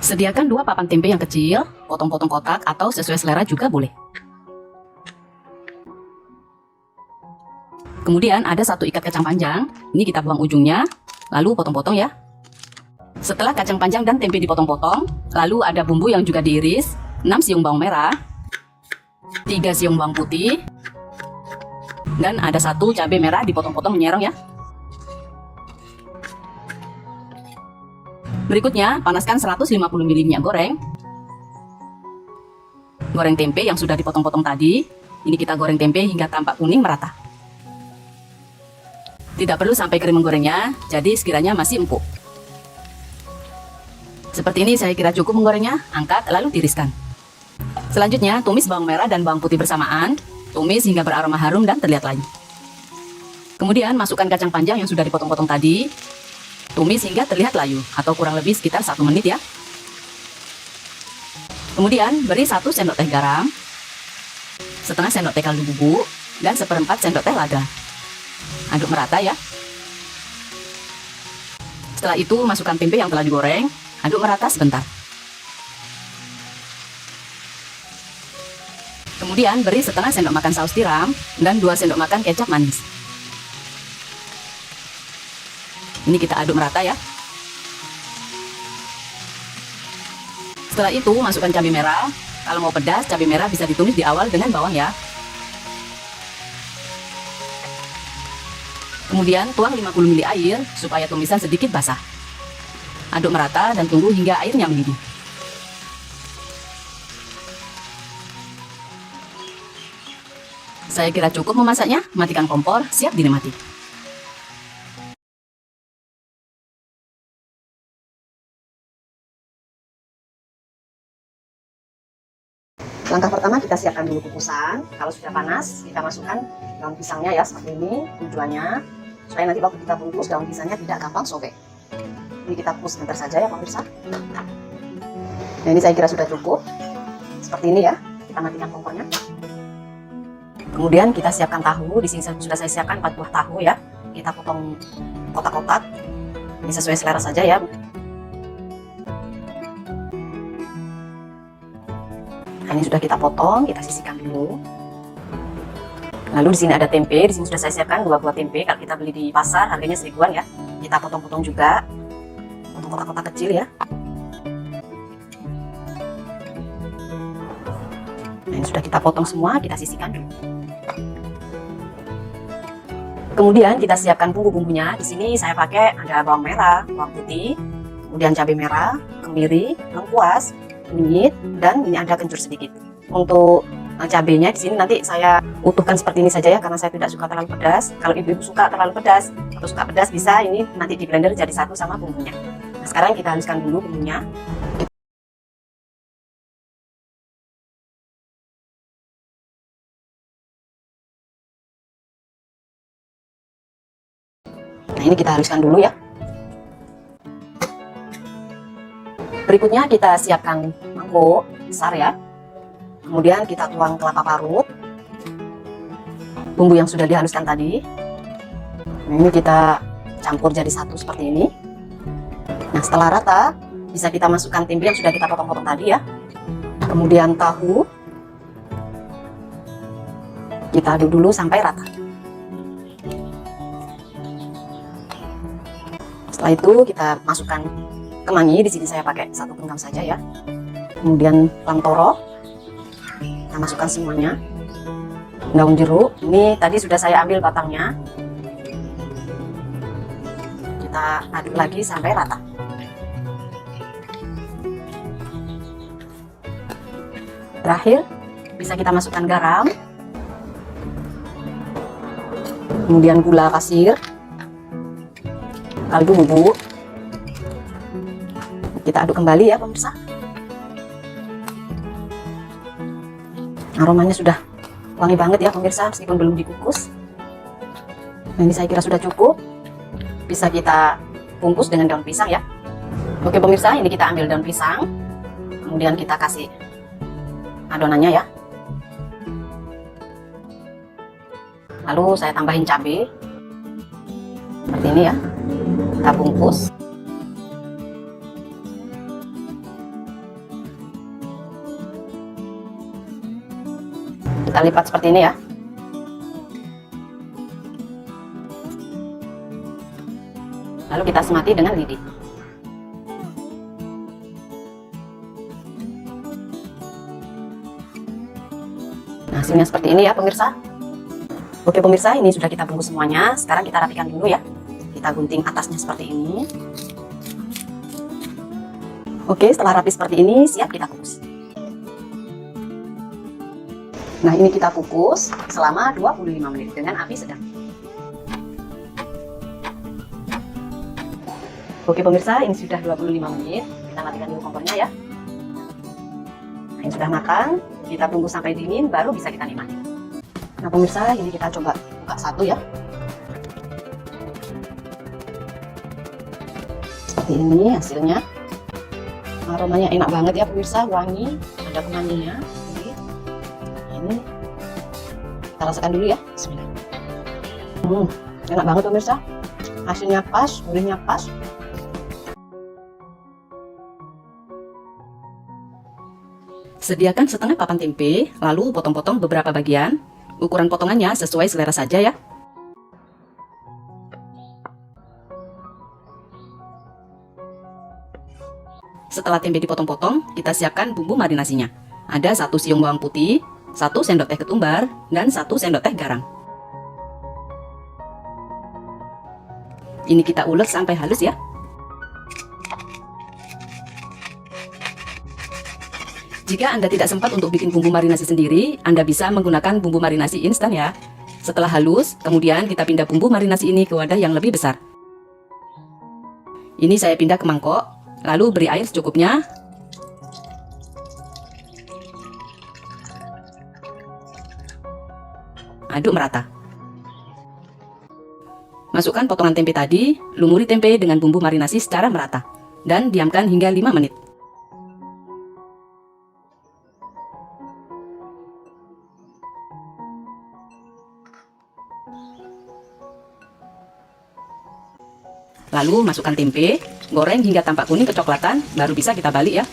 Sediakan 2 papan tempe yang kecil, potong-potong kotak atau sesuai selera juga boleh. Kemudian ada 1 ikat kacang panjang, ini kita buang ujungnya, lalu potong-potong ya. Setelah kacang panjang dan tempe dipotong-potong, lalu ada bumbu yang juga diiris, 6 siung bawang merah, 3 siung bawang putih, dan ada 1 cabai merah dipotong-potong menyerong ya. Berikutnya, panaskan 150 ml minyak goreng. Goreng tempe yang sudah dipotong-potong tadi. Ini kita goreng tempe hingga tampak kuning merata. Tidak perlu sampai kering menggorengnya, jadi sekiranya masih empuk. Seperti ini saya kira cukup menggorengnya, angkat lalu tiriskan. Selanjutnya, tumis bawang merah dan bawang putih bersamaan. Tumis hingga beraroma harum dan terlihat layu. Kemudian masukkan kacang panjang yang sudah dipotong-potong tadi. Tumis hingga terlihat layu, atau kurang lebih sekitar 1 menit ya. Kemudian beri 1 sendok teh garam, setengah sendok teh kaldu bubuk, dan 1/4 sendok teh lada. Aduk merata ya. Setelah itu masukkan tempe yang telah digoreng, aduk merata sebentar. Kemudian beri setengah sendok makan saus tiram, dan 2 sendok makan kecap manis. Ini kita aduk merata ya. Setelah itu masukkan cabai merah. Kalau mau pedas, cabai merah bisa ditumis di awal dengan bawang ya. Kemudian tuang 50 ml air supaya tumisan sedikit basah. Aduk merata dan tunggu hingga airnya mendidih. Saya kira cukup memasaknya, matikan kompor, siap dinikmati. Langkah pertama kita siapkan dulu kukusan. Kalau sudah panas, kita masukkan daun pisangnya ya, seperti ini tujuannya supaya nanti waktu kita bungkus daun pisangnya tidak gampang sobek. Ini kita kukus sebentar saja ya pemirsa. Nah, ini saya kira sudah cukup. Seperti ini ya, kita matikan kompornya. Kemudian kita siapkan tahu. Di sini sudah saya siapkan 4 buah tahu ya. Kita potong kotak-kotak. Ini sesuai selera saja ya. Nah, ini sudah kita potong, kita sisihkan dulu. Lalu di sini ada tempe, di sini sudah saya siapkan 2 buah tempe. Kalau kita beli di pasar harganya 1000-an ya. Kita potong-potong juga, potong kotak-kotak kecil ya. Nah, ini sudah kita potong semua, kita sisihkan dulu. Kemudian kita siapkan bumbu-bumbunya. Di sini saya pakai ada bawang merah, bawang putih, kemudian cabai merah, kemiri, lengkuas, kunyit, dan ini ada kencur sedikit. Untuk cabenya di sini nanti saya utuhkan seperti ini saja ya, karena saya tidak suka terlalu pedas. Kalau ibu-ibu suka terlalu pedas atau suka pedas, bisa ini nanti di blender jadi satu sama bumbunya. Nah, sekarang kita haluskan dulu bumbunya. Nah, ini kita haluskan dulu ya. Berikutnya kita siapkan mangkok besar ya. Kemudian kita tuang kelapa parut, bumbu yang sudah dihaluskan tadi. Nah, ini kita campur jadi satu seperti ini. Nah, setelah rata bisa kita masukkan tempe yang sudah kita potong-potong tadi ya. Kemudian tahu kita aduk dulu sampai rata. Setelah itu kita masukkan kemangi. Di sini saya pakai 1 genggam saja ya. Kemudian bawang toro, kita masukkan semuanya. Daun jeruk, ini tadi sudah saya ambil batangnya. Kita aduk lagi sampai rata. Terakhir bisa kita masukkan garam, kemudian gula pasir, kaldu bubuk. Kita aduk kembali ya pemirsa. Aromanya sudah wangi banget ya pemirsa, meskipun belum dikukus. Nah, ini saya kira sudah cukup. Bisa kita bungkus dengan daun pisang ya. Oke pemirsa, ini kita ambil daun pisang. Kemudian kita kasih adonannya ya. Lalu saya tambahin cabai. Seperti ini ya. Kita bungkus. Kita lipat seperti ini ya. Lalu kita semati dengan lidi. Nah, hasilnya seperti ini ya pemirsa. Oke pemirsa, ini sudah kita bungkus semuanya. Sekarang kita rapikan dulu ya. Kita gunting atasnya seperti ini. Oke, setelah rapi seperti ini, siap kita kukus. Nah, ini kita kukus selama 25 menit dengan api sedang. Oke pemirsa, ini sudah 25 menit. Kita matikan dulu kompornya ya. Nah, ini sudah matang. Kita tunggu sampai dingin, baru bisa kita nikmati. Nah pemirsa, ini kita coba buka satu ya. Seperti ini hasilnya. Aromanya enak banget ya pemirsa, wangi, ada kemanginya. Ini kita rasakan dulu ya. Bismillah. Enak banget pemirsa. Hasilnya pas, gurihnya pas. Sediakan setengah papan tempe, lalu potong-potong beberapa bagian. Ukuran potongannya sesuai selera saja ya. Setelah tempe dipotong-potong, kita siapkan bumbu marinasinya. Ada 1 siung bawang putih, 1 sendok teh ketumbar, dan 1 sendok teh garam. Ini kita ulek sampai halus ya. Jika Anda tidak sempat untuk bikin bumbu marinasi sendiri, Anda bisa menggunakan bumbu marinasi instan ya. Setelah halus, kemudian kita pindah bumbu marinasi ini ke wadah yang lebih besar. Ini saya pindah ke mangkok, lalu beri air secukupnya. Aduk merata. Masukkan potongan tempe tadi, lumuri tempe dengan bumbu marinasi secara merata, dan diamkan hingga 5 menit. Lalu masukkan tempe, goreng hingga tampak kuning kecoklatan, baru bisa kita balik ya.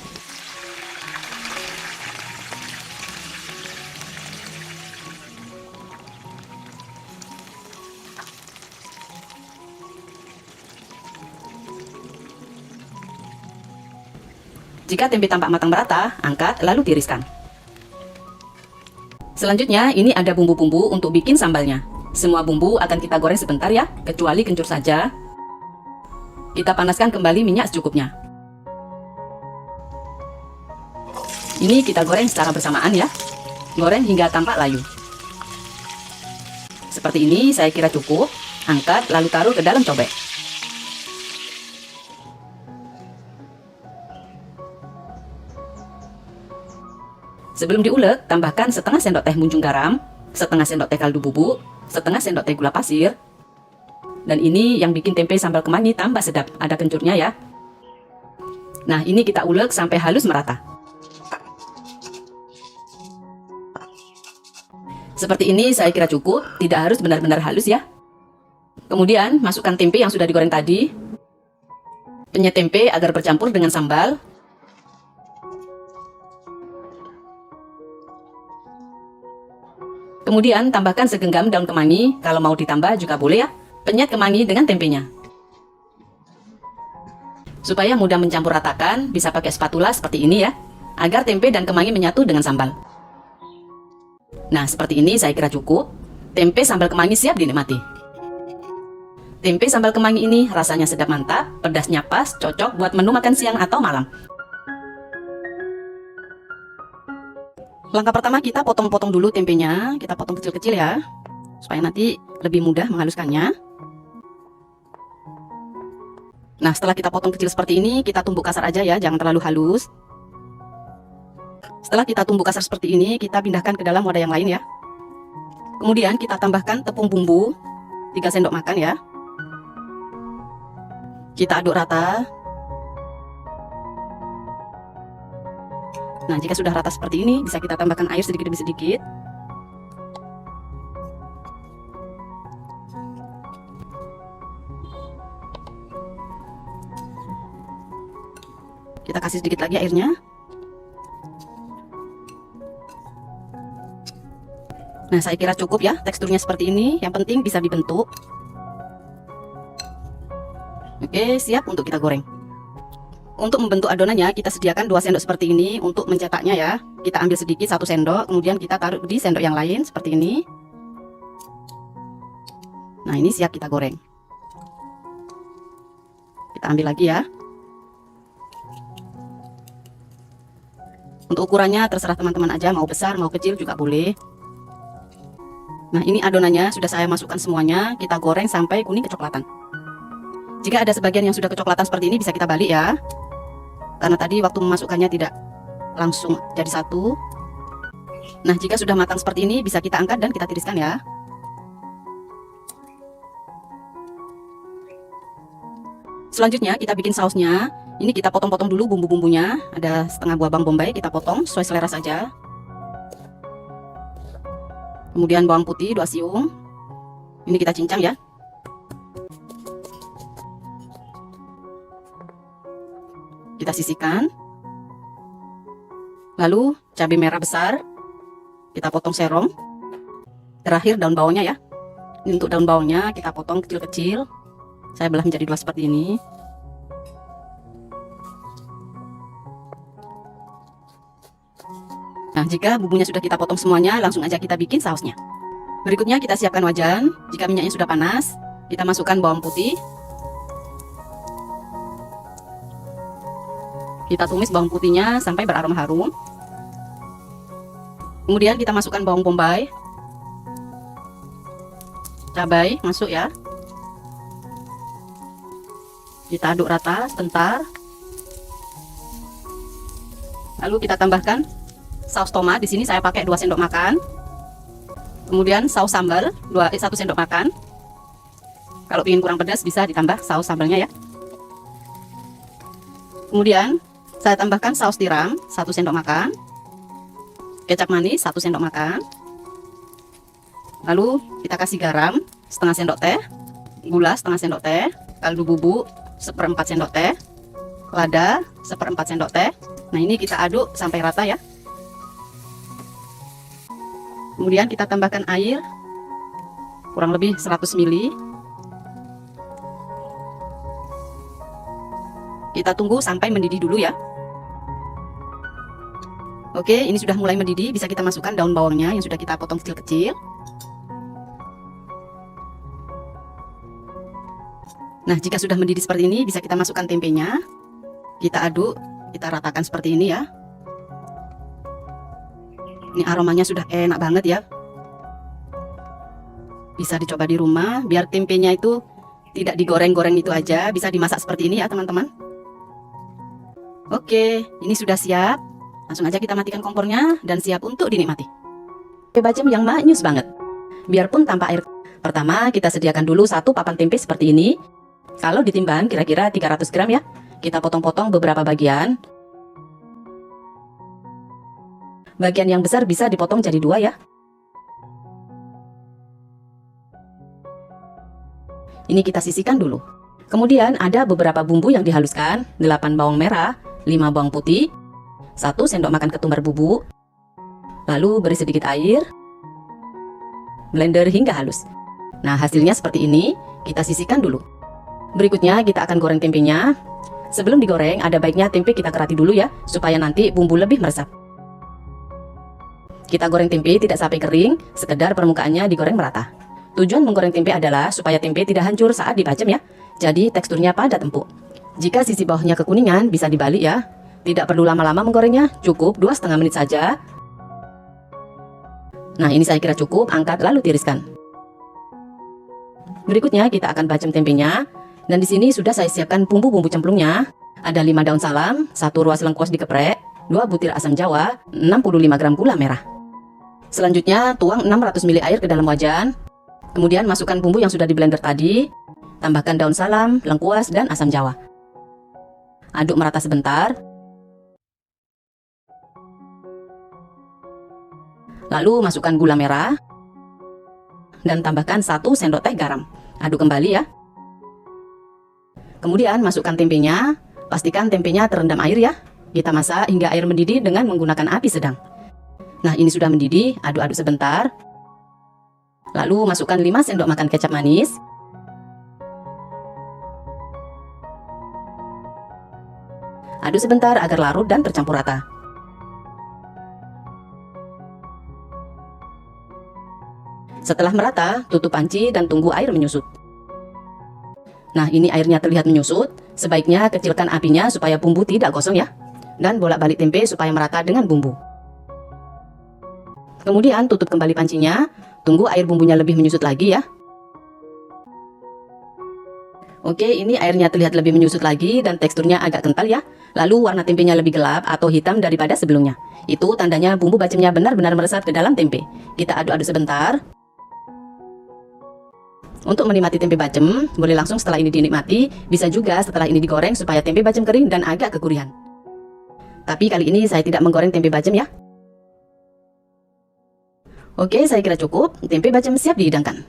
Jika tempe tampak matang merata, angkat lalu tiriskan. Selanjutnya, ini ada bumbu-bumbu untuk bikin sambalnya. Semua bumbu akan kita goreng sebentar ya, kecuali kencur saja. Kita panaskan kembali minyak secukupnya. Ini kita goreng secara bersamaan ya. Goreng hingga tampak layu. Seperti ini saya kira cukup. Angkat lalu taruh ke dalam cobek. Sebelum diulek, tambahkan setengah sendok teh munjung garam, setengah sendok teh kaldu bubuk, setengah sendok teh gula pasir. Dan ini yang bikin tempe sambal kemangi tambah sedap, ada kencurnya ya. Nah, ini kita ulek sampai halus merata. Seperti ini saya kira cukup, tidak harus benar-benar halus ya. Kemudian, masukkan tempe yang sudah digoreng tadi. Penyet tempe agar bercampur dengan sambal. Kemudian, tambahkan segenggam daun kemangi, kalau mau ditambah juga boleh ya. Penyet kemangi dengan tempenya. Supaya mudah mencampur ratakan, bisa pakai spatula seperti ini ya, agar tempe dan kemangi menyatu dengan sambal. Nah, seperti ini saya kira cukup. Tempe sambal kemangi siap dinikmati. Tempe sambal kemangi ini rasanya sedap mantap, pedasnya pas, cocok buat menu makan siang atau malam. Langkah pertama kita potong-potong dulu tempenya, kita potong kecil-kecil ya, supaya nanti lebih mudah menghaluskannya. Nah, setelah kita potong kecil seperti ini, kita tumbuk kasar aja ya, jangan terlalu halus. Setelah kita tumbuk kasar seperti ini, kita pindahkan ke dalam wadah yang lain ya. Kemudian kita tambahkan tepung bumbu 3 sendok makan ya. Kita aduk rata. Nah, jika sudah rata seperti ini, bisa kita tambahkan air sedikit demi sedikit. Kita kasih sedikit lagi airnya. Nah, saya kira cukup ya, teksturnya seperti ini. Yang penting bisa dibentuk. Oke, siap untuk kita goreng. Untuk membentuk adonannya, kita sediakan 2 sendok seperti ini. Untuk mencetaknya ya, kita ambil sedikit 1 sendok, kemudian kita taruh di sendok yang lain seperti ini. Nah, ini siap kita goreng. Kita ambil lagi ya. Untuk ukurannya terserah teman-teman aja, mau besar mau kecil juga boleh. Nah, ini adonannya sudah saya masukkan semuanya. Kita goreng sampai kuning kecoklatan. Jika ada sebagian yang sudah kecoklatan seperti ini, bisa kita balik ya, karena tadi waktu memasukkannya tidak langsung jadi satu. Nah, jika sudah matang seperti ini, bisa kita angkat dan kita tiriskan ya. Selanjutnya kita bikin sausnya. Ini kita potong-potong dulu bumbu-bumbunya. Ada setengah buah bawang bombay, kita potong sesuai selera saja. Kemudian bawang putih 2 siung. Ini kita cincang ya. Kita sisihkan. Lalu cabai merah besar, kita potong serong. Terakhir daun bawangnya ya. Ini untuk daun bawangnya kita potong kecil-kecil. Saya belah menjadi 2 seperti ini. Nah, jika bumbunya sudah kita potong semuanya, langsung aja kita bikin sausnya. Berikutnya kita siapkan wajan. Jika minyaknya sudah panas, kita masukkan bawang putih. Kita tumis bawang putihnya sampai beraroma harum. Kemudian kita masukkan bawang bombay. Cabai masuk ya. Kita aduk rata sebentar. Lalu kita tambahkan saus tomat. Di sini saya pakai 2 sendok makan. Kemudian saus sambal 1 sendok makan. Kalau ingin kurang pedas bisa ditambah saus sambalnya ya. Kemudian saya tambahkan saus tiram 1 sendok makan, kecap manis 1 sendok makan. Lalu kita kasih garam setengah sendok teh, gula setengah sendok teh, kaldu bubuk 1/4 sendok teh, lada 1/4 sendok teh. Nah, ini kita aduk sampai rata ya. Kemudian kita tambahkan air kurang lebih 100 ml. Kita tunggu sampai mendidih dulu ya. Oke, ini sudah mulai mendidih. Bisa kita masukkan daun bawangnya yang sudah kita potong kecil-kecil. Nah, jika sudah mendidih seperti ini, bisa kita masukkan tempenya. Kita aduk, kita ratakan seperti ini ya. Ini aromanya sudah enak banget ya. Bisa dicoba di rumah, biar tempenya itu tidak digoreng-goreng itu aja. Bisa dimasak seperti ini ya teman-teman. Oke, ini sudah siap. Langsung aja kita matikan kompornya dan siap untuk dinikmati. Bacem yang manyus banget, biarpun tanpa air. Pertama, kita sediakan dulu 1 papan tempe seperti ini. Kalau ditimbang kira-kira 300 gram ya. Kita potong-potong beberapa bagian. Bagian yang besar bisa dipotong jadi 2 ya. Ini kita sisihkan dulu. Kemudian ada beberapa bumbu yang dihaluskan. 8 bawang merah, 5 bawang putih, 1 sendok makan ketumbar bubuk. Lalu beri sedikit air. Blender hingga halus. Nah, hasilnya seperti ini. Kita sisihkan dulu. Berikutnya kita akan goreng tempenya. Sebelum digoreng, ada baiknya tempe kita kerati dulu ya, supaya nanti bumbu lebih meresap. Kita goreng tempe tidak sampai kering, sekedar permukaannya digoreng merata. Tujuan menggoreng tempe adalah supaya tempe tidak hancur saat dibacem ya. Jadi teksturnya padat empuk. Jika sisi bawahnya kekuningan, bisa dibalik ya. Tidak perlu lama-lama menggorengnya, cukup 2,5 menit saja. Nah, ini saya kira cukup, angkat lalu tiriskan. Berikutnya kita akan bacem tempenya. Dan di sini sudah saya siapkan bumbu-bumbu cemplungnya. Ada 5 daun salam, 1 ruas lengkuas dikeprek, 2 butir asam jawa, 65 gram gula merah. Selanjutnya tuang 600 ml air ke dalam wajan. Kemudian masukkan bumbu yang sudah di blender tadi. Tambahkan daun salam, lengkuas, dan asam jawa. Aduk merata sebentar. Lalu masukkan gula merah. Dan tambahkan 1 sendok teh garam. Aduk kembali ya. Kemudian masukkan tempenya. Pastikan tempenya terendam air ya. Kita masak hingga air mendidih dengan menggunakan api sedang. Nah, ini sudah mendidih, aduk-aduk sebentar. Lalu masukkan 5 sendok makan kecap manis. Aduk sebentar agar larut dan tercampur rata. Setelah merata, tutup panci dan tunggu air menyusut. Nah, ini airnya terlihat menyusut. Sebaiknya kecilkan apinya supaya bumbu tidak gosong ya. Dan bolak-balik tempe supaya merata dengan bumbu. Kemudian tutup kembali pancinya. Tunggu air bumbunya lebih menyusut lagi ya. Oke, ini airnya terlihat lebih menyusut lagi dan teksturnya agak kental ya. Lalu warna tempenya lebih gelap atau hitam daripada sebelumnya. Itu tandanya bumbu bacemnya benar-benar meresap ke dalam tempe. Kita aduk-aduk sebentar. Untuk menikmati tempe bacem, boleh langsung setelah ini dinikmati, bisa juga setelah ini digoreng supaya tempe bacem kering dan agak kegurihan. Tapi kali ini saya tidak menggoreng tempe bacem ya. Oke, saya kira cukup. Tempe bacem siap dihidangkan.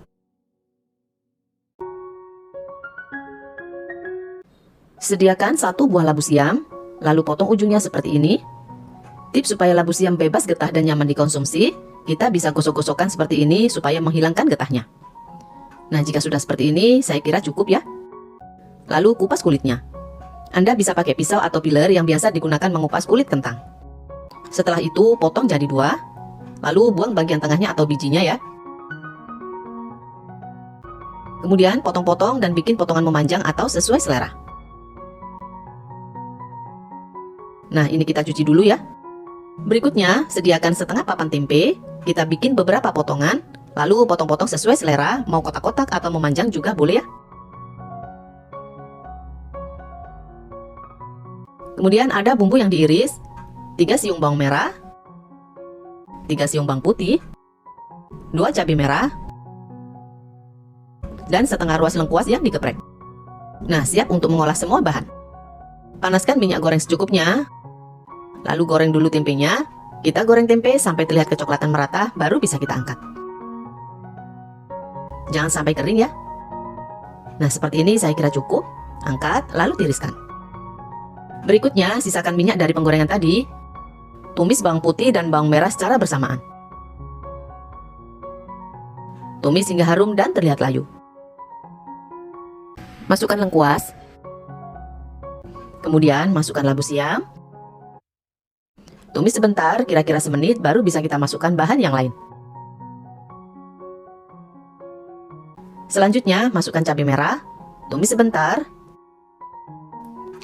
Sediakan 1 buah labu siam, lalu potong ujungnya seperti ini. Tips supaya labu siam bebas getah dan nyaman dikonsumsi, kita bisa gosok-gosokkan seperti ini supaya menghilangkan getahnya. Nah, jika sudah seperti ini, saya kira cukup ya. Lalu kupas kulitnya. Anda bisa pakai pisau atau peeler yang biasa digunakan mengupas kulit kentang. Setelah itu, potong jadi 2, lalu buang bagian tengahnya atau bijinya ya. Kemudian potong-potong dan bikin potongan memanjang atau sesuai selera. Nah, ini kita cuci dulu ya. Berikutnya, sediakan setengah papan tempe. Kita bikin beberapa potongan. Lalu potong-potong sesuai selera, mau kotak-kotak atau memanjang juga boleh ya. Kemudian ada bumbu yang diiris, 3 siung bawang merah, 3 siung bawang putih, 2 cabai merah, dan setengah ruas lengkuas yang digeprek. Nah, siap untuk mengolah semua bahan. Panaskan minyak goreng secukupnya, lalu goreng dulu tempenya. Kita goreng tempe sampai terlihat kecoklatan merata, baru bisa kita angkat. Jangan sampai kering ya. Nah, seperti ini saya kira cukup. Angkat, lalu tiriskan. Berikutnya, sisakan minyak dari penggorengan tadi. Tumis bawang putih dan bawang merah secara bersamaan. Tumis hingga harum dan terlihat layu. Masukkan lengkuas. Kemudian, masukkan labu siam. Tumis sebentar, kira-kira semenit, baru bisa kita masukkan bahan yang lain. Selanjutnya, masukkan cabai merah, tumis sebentar.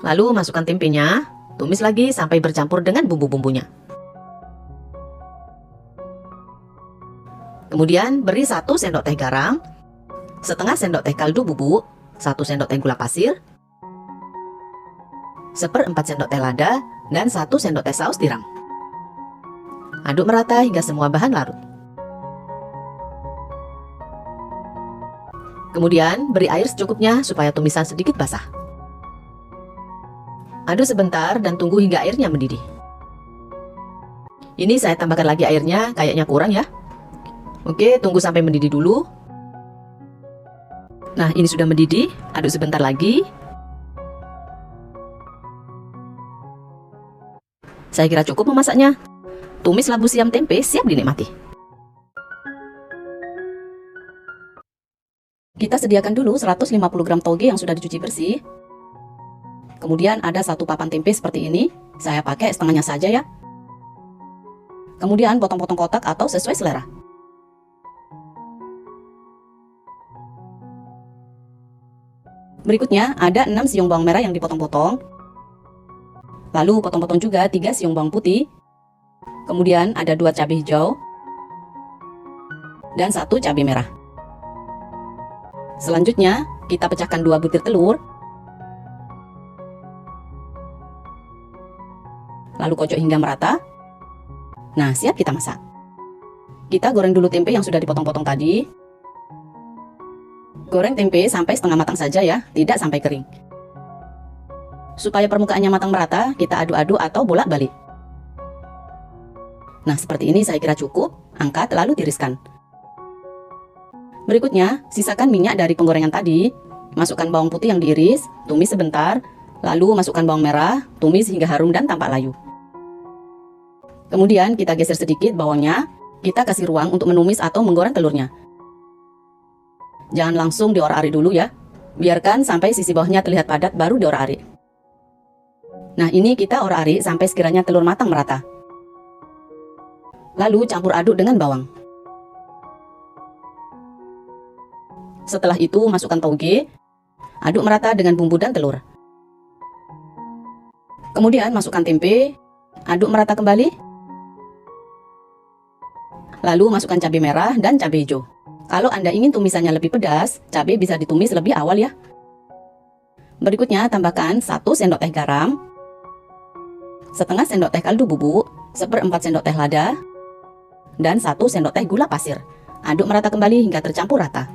Lalu masukkan tempenya, tumis lagi sampai bercampur dengan bumbu-bumbunya. Kemudian beri 1 sendok teh garam, setengah sendok teh kaldu bubuk, 1 sendok teh gula pasir, 1/4 sendok teh lada, dan 1 sendok teh saus tiram. Aduk merata hingga semua bahan larut. Kemudian, beri air secukupnya supaya tumisan sedikit basah. Aduk sebentar dan tunggu hingga airnya mendidih. Ini saya tambahkan lagi airnya, kayaknya kurang ya. Oke, tunggu sampai mendidih dulu. Nah, ini sudah mendidih, aduk sebentar lagi. Saya kira cukup memasaknya. Tumis labu siam tempe siap dinikmati. Kita sediakan dulu 150 gram toge yang sudah dicuci bersih. Kemudian ada 1 papan tempe seperti ini. Saya pakai setengahnya saja ya. Kemudian potong-potong kotak atau sesuai selera. Berikutnya ada 6 siung bawang merah yang dipotong-potong. Lalu potong-potong juga 3 siung bawang putih. Kemudian ada 2 cabai hijau. Dan 1 cabai merah. Selanjutnya, kita pecahkan 2 butir telur. Lalu kocok hingga merata. Nah, siap kita masak. Kita goreng dulu tempe yang sudah dipotong-potong tadi. Goreng tempe sampai setengah matang saja ya, tidak sampai kering. Supaya permukaannya matang merata, kita aduk-aduk atau bolak-balik. Nah, seperti ini saya kira cukup. Angkat lalu tiriskan. Berikutnya, sisakan minyak dari penggorengan tadi. Masukkan bawang putih yang diiris, tumis sebentar. Lalu masukkan bawang merah, tumis hingga harum dan tampak layu. Kemudian kita geser sedikit bawangnya. Kita kasih ruang untuk menumis atau menggoreng telurnya. Jangan langsung diorak-arik dulu ya. Biarkan sampai sisi bawahnya terlihat padat baru diorak-arik. Nah, ini kita orak-arik sampai sekiranya telur matang merata. Lalu campur aduk dengan bawang. Setelah itu masukkan toge, aduk merata dengan bumbu dan telur. Kemudian masukkan tempe, aduk merata kembali. Lalu masukkan cabai merah dan cabai hijau. Kalau Anda ingin tumisannya lebih pedas, cabai bisa ditumis lebih awal ya. Berikutnya tambahkan 1 sendok teh garam, setengah sendok teh kaldu bubuk, 1/4 sendok teh lada, dan 1 sendok teh gula pasir. Aduk merata kembali hingga tercampur rata.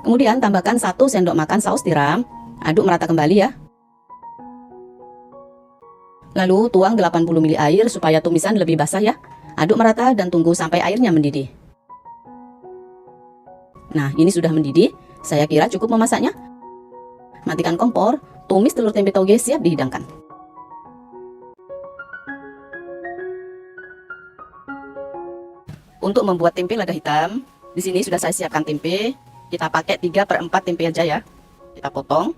Kemudian tambahkan 1 sendok makan saus tiram, aduk merata kembali ya. Lalu tuang 80 ml air supaya tumisan lebih basah ya. Aduk merata dan tunggu sampai airnya mendidih. Nah, ini sudah mendidih. Saya kira cukup memasaknya. Matikan kompor, tumis telur tempe toge siap dihidangkan. Untuk membuat tempe lada hitam, di sini sudah saya siapkan tempe. Kita pakai 3/4 tempe aja ya. Kita potong.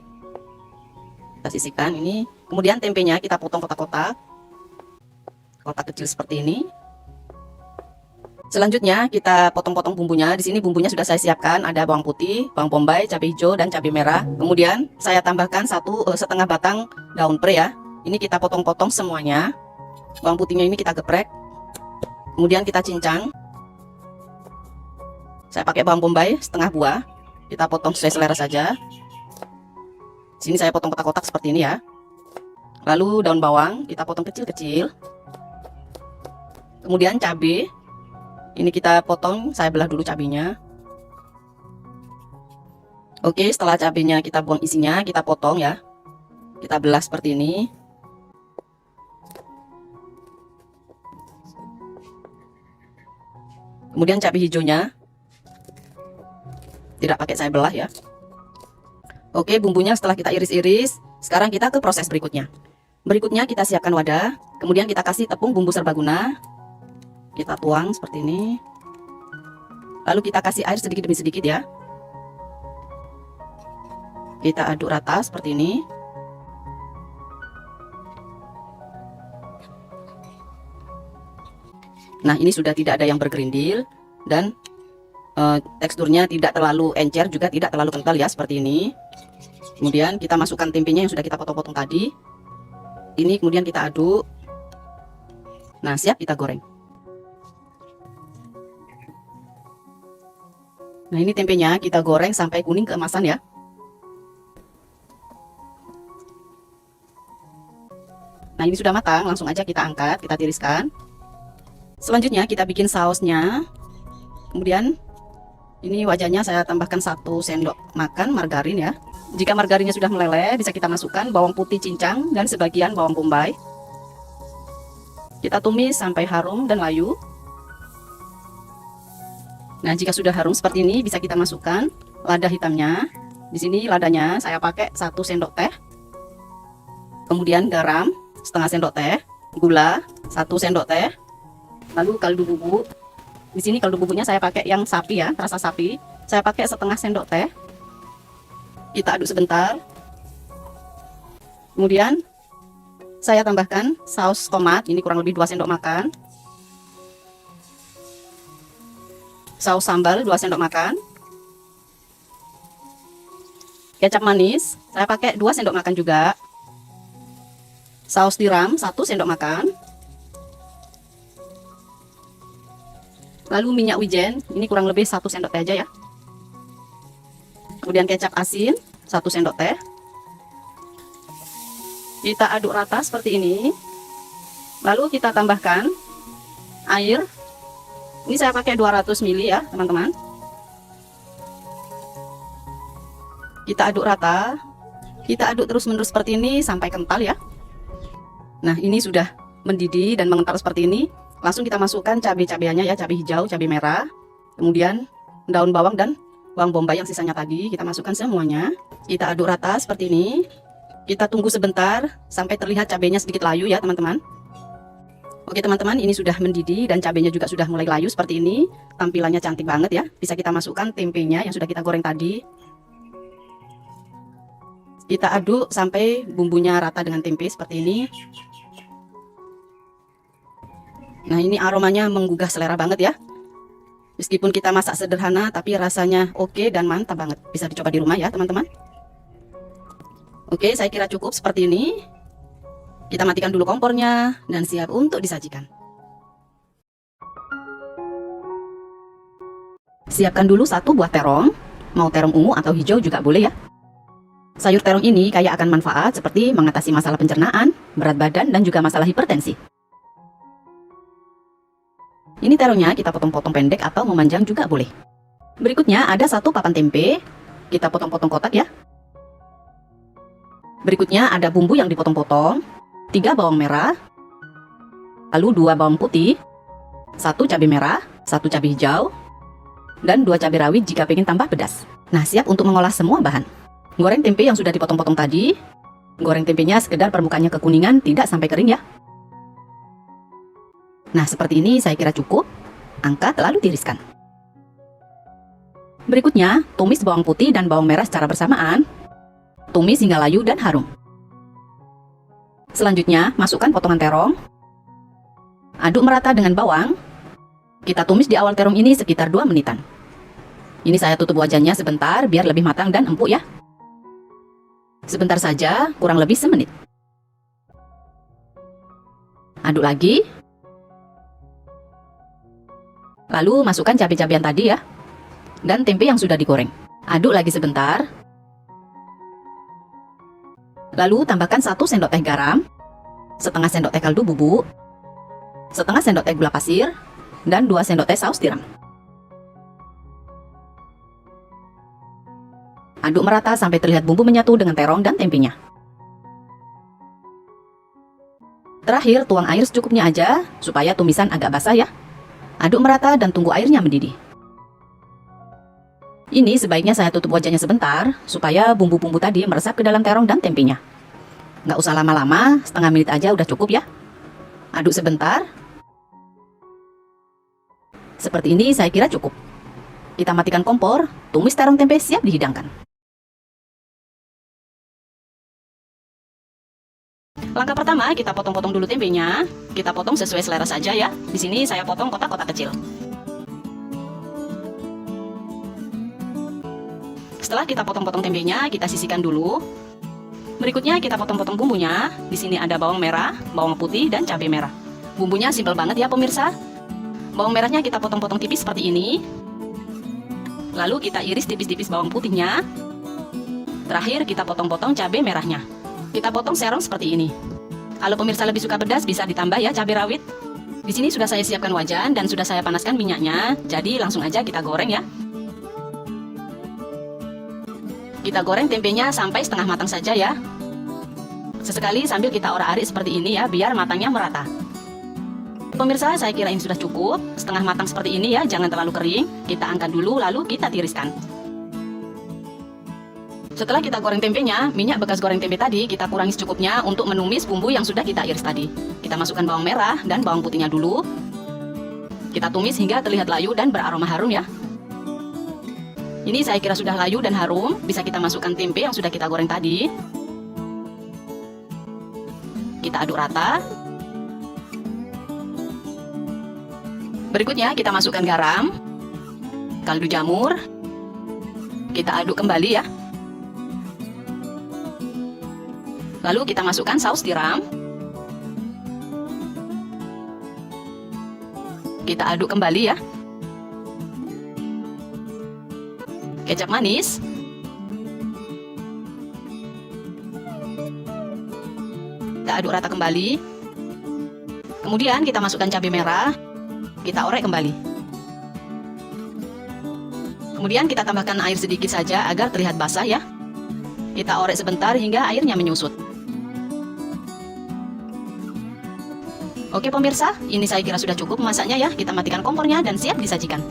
Kita sisihkan ini. Kemudian tempenya kita potong kotak-kotak. Kotak kecil seperti ini. Selanjutnya kita potong-potong bumbunya. Di sini bumbunya sudah saya siapkan, ada bawang putih, bawang bombay, cabai hijau dan cabai merah. Kemudian saya tambahkan 1,5 batang daun pre ya. Ini kita potong-potong semuanya. Bawang putihnya ini kita geprek. Kemudian kita cincang. Saya pakai bawang bombay setengah buah. Kita potong sesuai selera saja. Sini saya potong kotak-kotak seperti ini ya. Lalu daun bawang kita potong kecil-kecil. Kemudian cabai. Ini kita potong, saya belah dulu cabenya. Oke, setelah cabenya kita buang isinya, kita potong ya. Kita belah seperti ini. Kemudian cabai hijaunya tidak pakai saya belah ya. Oke, bumbunya setelah kita iris-iris, sekarang kita ke proses berikutnya. Berikutnya kita siapkan wadah, kemudian kita kasih tepung bumbu serbaguna. Kita tuang seperti ini. Lalu kita kasih air sedikit demi sedikit ya. Kita aduk rata seperti ini. Nah, ini sudah tidak ada yang bergerindil dan teksturnya tidak terlalu encer juga tidak terlalu kental ya, seperti ini. Kemudian kita masukkan tempenya yang sudah kita potong-potong tadi. Ini kemudian kita aduk. Nah, siap kita goreng. Nah, ini tempenya kita goreng sampai kuning keemasan ya. Nah, ini sudah matang, langsung aja kita angkat, kita tiriskan. Selanjutnya kita bikin sausnya. Kemudian ini wajannya saya tambahkan 1 sendok makan margarin ya. Jika margarinnya sudah meleleh, bisa kita masukkan bawang putih cincang dan sebagian bawang bombay. Kita tumis sampai harum dan layu. Nah, jika sudah harum seperti ini, bisa kita masukkan lada hitamnya. Di sini ladanya saya pakai 1 sendok teh. Kemudian garam setengah sendok teh, gula 1 sendok teh. Lalu kaldu bubuk. Di sini kaldu bubuknya saya pakai yang sapi ya, rasa sapi. Saya pakai setengah sendok teh. Kita aduk sebentar. Kemudian saya tambahkan saus tomat, ini kurang lebih 2 sendok makan. Saus sambal 2 sendok makan. Kecap manis saya pakai 2 sendok makan juga. Saus tiram 1 sendok makan. Lalu minyak wijen, ini kurang lebih 1 sendok teh aja ya. Kemudian kecap asin 1 sendok teh. Kita aduk rata seperti ini. Lalu kita tambahkan air. Ini saya pakai 200 ml ya teman-teman. Kita aduk rata. Kita aduk terus-menerus seperti ini sampai kental ya. Nah, ini sudah mendidih dan mengental seperti ini. Langsung kita masukkan cabai-cabeannya ya, cabai hijau, cabai merah. Kemudian daun bawang dan bawang bombay yang sisanya tadi. Kita masukkan semuanya. Kita aduk rata seperti ini. Kita tunggu sebentar sampai terlihat cabainya sedikit layu ya teman-teman. Oke teman-teman, ini sudah mendidih dan cabenya juga sudah mulai layu seperti ini. Tampilannya cantik banget ya. Bisa kita masukkan tempenya yang sudah kita goreng tadi. Kita aduk sampai bumbunya rata dengan tempe seperti ini. Nah, ini aromanya menggugah selera banget ya. Meskipun kita masak sederhana, tapi rasanya oke dan mantap banget. Bisa dicoba di rumah ya teman-teman. Oke, saya kira cukup seperti ini. Kita matikan dulu kompornya dan siap untuk disajikan. Siapkan dulu 1 buah terong. Mau terong ungu atau hijau juga boleh ya. Sayur terong ini kaya akan manfaat seperti mengatasi masalah pencernaan, berat badan, dan juga masalah hipertensi. Ini terongnya kita potong-potong pendek atau memanjang juga boleh. Berikutnya ada 1 papan tempe. Kita potong-potong kotak ya. Berikutnya ada bumbu yang dipotong-potong. 3 bawang merah. Lalu 2 bawang putih. 1 cabai merah, 1 cabai hijau. Dan 2 cabai rawit jika ingin tambah pedas. Nah, siap untuk mengolah semua bahan. Goreng tempe yang sudah dipotong-potong tadi. Goreng tempenya sekedar permukaannya kekuningan, tidak sampai kering ya. Nah, seperti ini saya kira cukup. Angkat lalu tiriskan. Berikutnya, tumis bawang putih dan bawang merah secara bersamaan. Tumis hingga layu dan harum. Selanjutnya, masukkan potongan terong. Aduk merata dengan bawang. Kita tumis di awal terong ini sekitar 2 menitan. Ini saya tutup wajannya sebentar biar lebih matang dan empuk ya. Sebentar saja, kurang lebih semenit. Aduk lagi. Lalu masukkan cabai-cabian tadi ya. Dan tempe yang sudah digoreng. Aduk lagi sebentar. Lalu tambahkan 1 sendok teh garam, setengah sendok teh kaldu bubuk, setengah sendok teh gula pasir, dan 2 sendok teh saus tiram. Aduk merata sampai terlihat bumbu menyatu dengan terong dan tempenya. Terakhir, tuang air secukupnya aja, supaya tumisan agak basah ya. Aduk merata dan tunggu airnya mendidih. Ini sebaiknya saya tutup wajannya sebentar, supaya bumbu-bumbu tadi meresap ke dalam terong dan tempenya. Nggak usah lama-lama, setengah menit aja udah cukup ya. Aduk sebentar. Seperti ini saya kira cukup. Kita matikan kompor, tumis terong tempe siap dihidangkan. Langkah pertama, kita potong-potong dulu tempenya. Kita potong sesuai selera saja ya. Di sini saya potong kotak-kotak kecil. Setelah kita potong-potong tempenya, kita sisihkan dulu. Berikutnya kita potong-potong bumbunya. Di sini ada bawang merah, bawang putih, dan cabai merah. Bumbunya simpel banget ya pemirsa. Bawang merahnya kita potong-potong tipis seperti ini. Lalu kita iris tipis-tipis bawang putihnya. Terakhir kita potong-potong cabai merahnya. Kita potong serong seperti ini. Kalau pemirsa lebih suka pedas, bisa ditambah ya cabai rawit. Di sini sudah saya siapkan wajan dan sudah saya panaskan minyaknya. Jadi langsung aja kita goreng ya. Kita goreng tempenya sampai setengah matang saja ya. Sesekali sambil kita orak-arik seperti ini ya, biar matangnya merata. Pemirsa, saya kira ini sudah cukup. Setengah matang seperti ini ya, jangan terlalu kering. Kita angkat dulu, lalu kita tiriskan. Setelah kita goreng tempenya, minyak bekas goreng tempe tadi kita kurangi secukupnya untuk menumis bumbu yang sudah kita iris tadi. Kita masukkan bawang merah dan bawang putihnya dulu. Kita tumis hingga terlihat layu dan beraroma harum ya. Ini saya kira sudah layu dan harum. Bisa kita masukkan tempe yang sudah kita goreng tadi. Kita aduk rata. Berikutnya kita masukkan garam, kaldu jamur. Kita aduk kembali ya. Lalu kita masukkan saus tiram. Kita aduk kembali ya. Kecap manis. Kita aduk rata kembali. Kemudian kita masukkan cabai merah. Kita orek kembali. Kemudian kita tambahkan air sedikit saja agar terlihat basah ya. Kita orek sebentar hingga airnya menyusut. Oke pemirsa, ini saya kira sudah cukup memasaknya ya. Kita matikan kompornya dan siap disajikan.